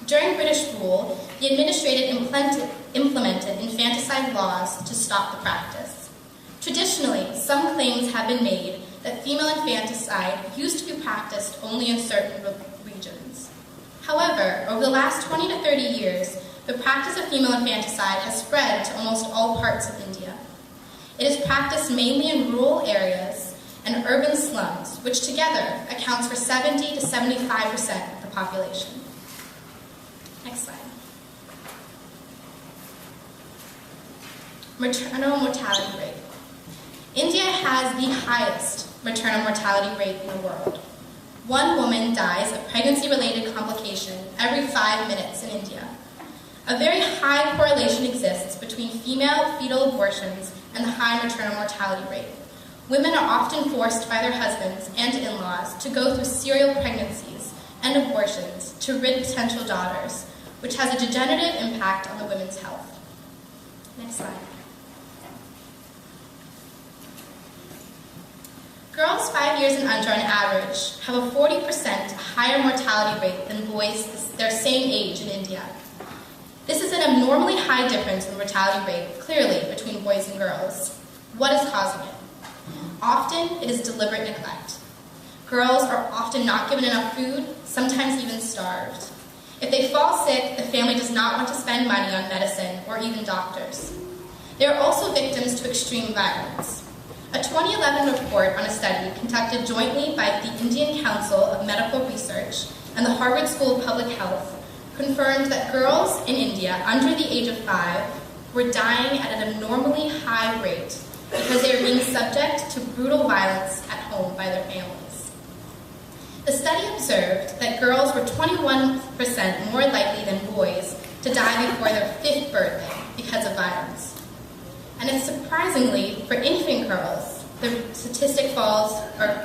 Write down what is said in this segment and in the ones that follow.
During British rule, the administration implemented infanticide laws to stop the practice. Traditionally, some claims have been made that female infanticide used to be practiced only in certain regions. However, over the last 20 to 30 years, the practice of female infanticide has spread to almost all parts of India. It is practiced mainly in rural areas and urban slums, which together accounts for 70 to 75% of the population. Next slide. Maternal mortality rate. India has the highest maternal mortality rate in the world. One woman dies of pregnancy-related complication every 5 minutes in India. A very high correlation exists between female fetal abortions and the high maternal mortality rate. Women are often forced by their husbands and in-laws to go through serial pregnancies and abortions to rid potential daughters, which has a degenerative impact on the women's health. Next slide. Girls 5 years and under on average have a 40% higher mortality rate than boys their same age in India. This is an abnormally high difference in mortality rate, clearly, between boys and girls. What is causing it? Often, it is deliberate neglect. Girls are often not given enough food, sometimes even starved. If they fall sick, the family does not want to spend money on medicine or even doctors. They are also victims to extreme violence. A 2011 report on a study conducted jointly by the Indian Council of Medical Research and the Harvard School of Public Health confirmed that girls in India under the age of 5 were dying at an abnormally high rate because they were being subject to brutal violence at home by their families. The study observed that girls were 21% more likely than boys to die before their 5th birthday because of violence. And it's surprisingly, for infant girls, the statistic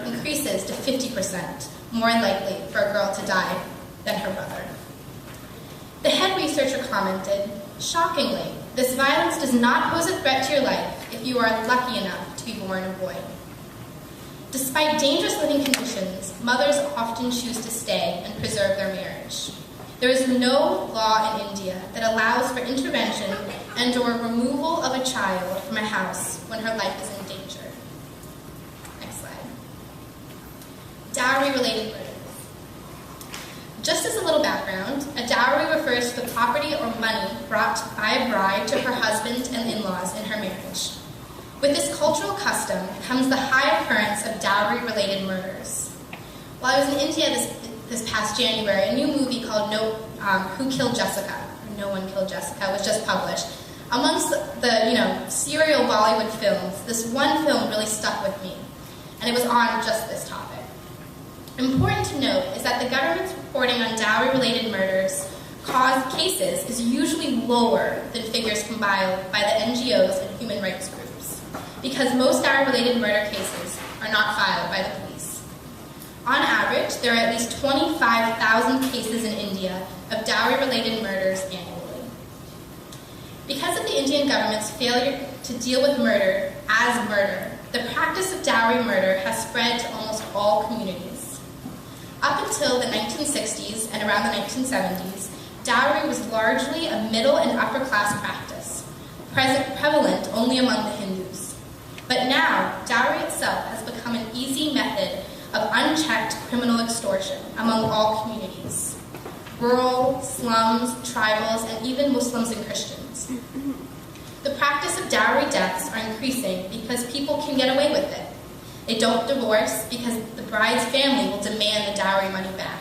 increases to 50% more likely for a girl to die than her brother. The head researcher commented, "Shockingly, this violence does not pose a threat to your life if you are lucky enough to be born a boy." Despite dangerous living conditions, mothers often choose to stay and preserve their marriage. There is no law in India that allows for intervention and/or removal of a child from a house when her life is in danger. Next slide. Dowry-related murders. Just as a little background, a dowry refers to the property or money brought by a bride to her husband and in-laws in her marriage. With this cultural custom comes the high occurrence of dowry-related murders. While I was in India this past January, a new movie called Who Killed Jessica? Or No One Killed Jessica was just published. Amongst the serial Bollywood films, this one film really stuck with me, and it was on just this topic. Important to note is that the government's reporting on dowry-related murders cases is usually lower than figures compiled by the NGOs and human rights groups, because most dowry-related murder cases are not filed by the police. On average, there are at least 25,000 cases in India of dowry-related murders annually. Because of the Indian government's failure to deal with murder as murder, the practice of dowry murder has spread to almost all communities. Up until the 1960s and around the 1970s, dowry was largely a middle and upper class practice, prevalent only among the Hindus. But now, dowry itself has become an easy method of unchecked criminal extortion among all communities: rural, slums, tribals, and even Muslims and Christians. The practice of dowry deaths are increasing because people can get away with it. They don't divorce because the bride's family will demand the dowry money back.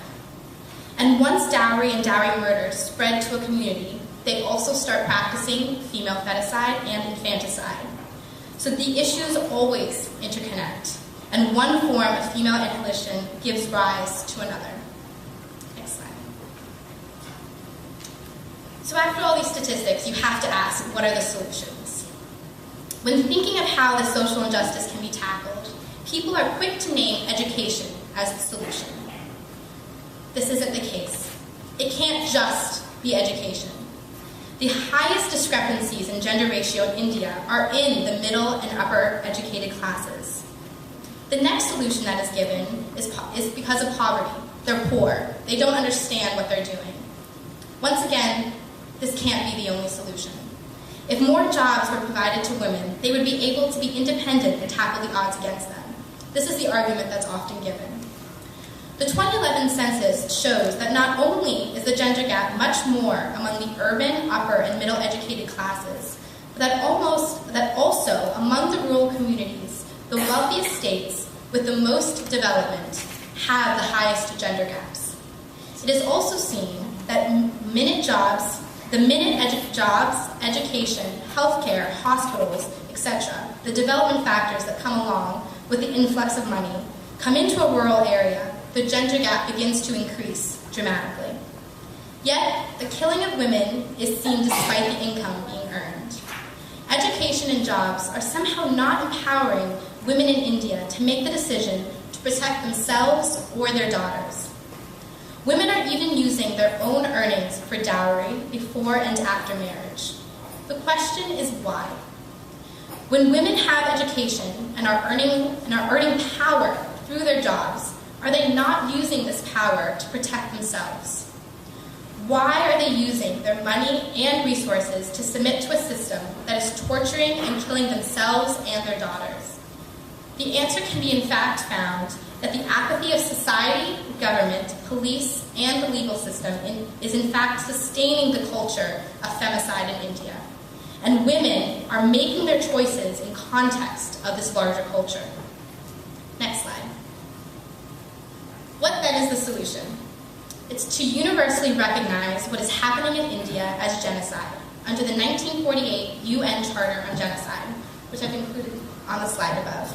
And once dowry and dowry murders spread to a community, they also start practicing female feticide and infanticide. So the issues always interconnect, and one form of female inhalation gives rise to another. Next slide. So after all these statistics, you have to ask, what are the solutions? When thinking of how the social injustice can be tackled, people are quick to name education as the solution. This isn't the case. It can't just be education. The highest discrepancies in gender ratio in India are in the middle and upper educated classes. The next solution that is given is because of poverty. They're poor. They don't understand what they're doing. Once again, this can't be the only solution. If more jobs were provided to women, they would be able to be independent and tackle the odds against them. This is the argument that's often given. The 2011 census shows that not only is the gender gap much more among the urban, upper, and middle educated classes, but that also among the rural communities, the wealthiest states with the most development have the highest gender gaps. It is also seen that jobs, education, healthcare, hospitals, etc., the development factors that come along with the influx of money, come into a rural area, the gender gap begins to increase dramatically. Yet, the killing of women is seen despite the income being earned. Education and jobs are somehow not empowering women in India to make the decision to protect themselves or their daughters. Women are even using their own earnings for dowry before and after marriage. The question is why? When women have education and are earning power through their jobs, are they not using this power to protect themselves? Why are they using their money and resources to submit to a system that is torturing and killing themselves and their daughters? The answer can be in fact found that the apathy of society, government, police, and the legal system is in fact sustaining the culture of femicide in India. And women are making their choices in context of this larger culture. Next slide. What then is the solution? It's to universally recognize what is happening in India as genocide under the 1948 UN Charter on Genocide, which I've included on the slide above.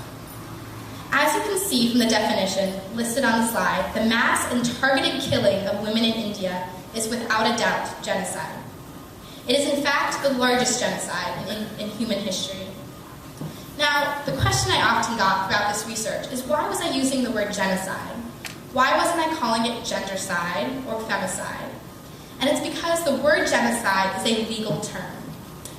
As you can see from the definition listed on the slide, the mass and targeted killing of women in India is without a doubt genocide. It is in fact the largest genocide in human history. Now, the question I often got throughout this research is why was I using the word genocide? Why wasn't I calling it gendercide or femicide? And it's because the word genocide is a legal term.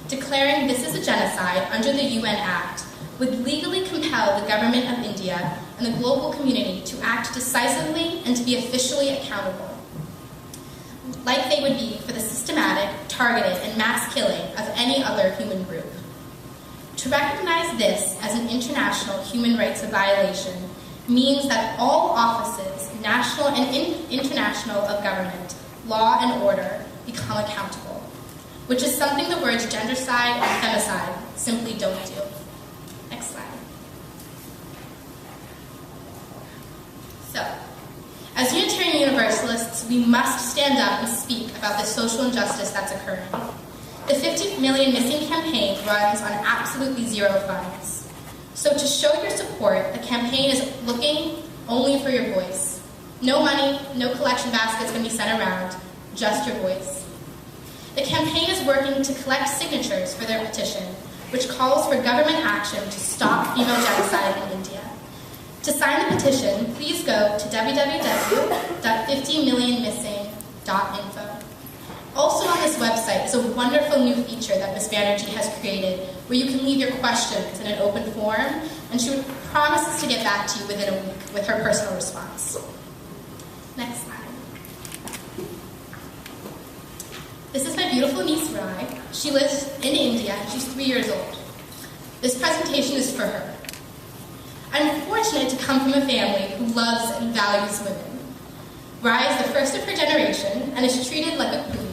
Declaring this is a genocide under the UN Act would legally compel the government of India and the global community to act decisively and to be officially accountable, like they would be for the systematic, targeted, and mass killing of any other human group. To recognize this as an international human rights violation means that all offices, national and international of government, law and order, become accountable, which is something the words gendercide and femicide simply don't do. Next slide. So, as Unitarian Universalists, we must stand up and speak about the social injustice that's occurring. The 50 Million Missing campaign runs on absolutely zero funds. So to show your support, the campaign is looking only for your voice. No money, no collection baskets can be sent around, just your voice. The campaign is working to collect signatures for their petition, which calls for government action to stop female genocide in India. To sign the petition, please go to www.50millionmissing.info. Also on this website is a wonderful new feature that Ms. Banerjee has created where you can leave your questions in an open forum, and she promises to get back to you within a week with her personal response. Next slide. This is my beautiful niece, Rai. She lives in India, and she's 3 years old. This presentation is for her. I'm fortunate to come from a family who loves and values women. Rai is the first of her generation and is treated like a queen.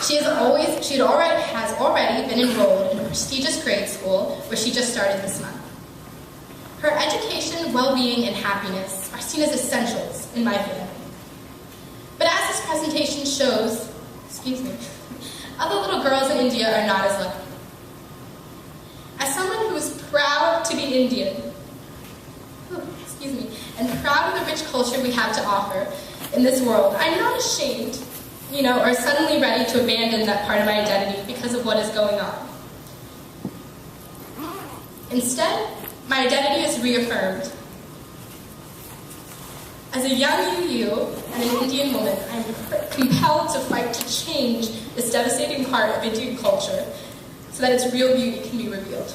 She has already been enrolled in a prestigious grade school where she just started this month. Her education, well-being, and happiness are seen as essentials in my family. But as this presentation shows, other little girls in India are not as lucky. As someone who is proud to be Indian, and proud of the rich culture we have to offer in this world, I'm not ashamed, or suddenly ready to abandon that part of my identity because of what is going on. Instead, my identity is reaffirmed. As a young UU and an Indian woman, I am compelled to fight to change this devastating part of Indian culture so that its real beauty can be revealed.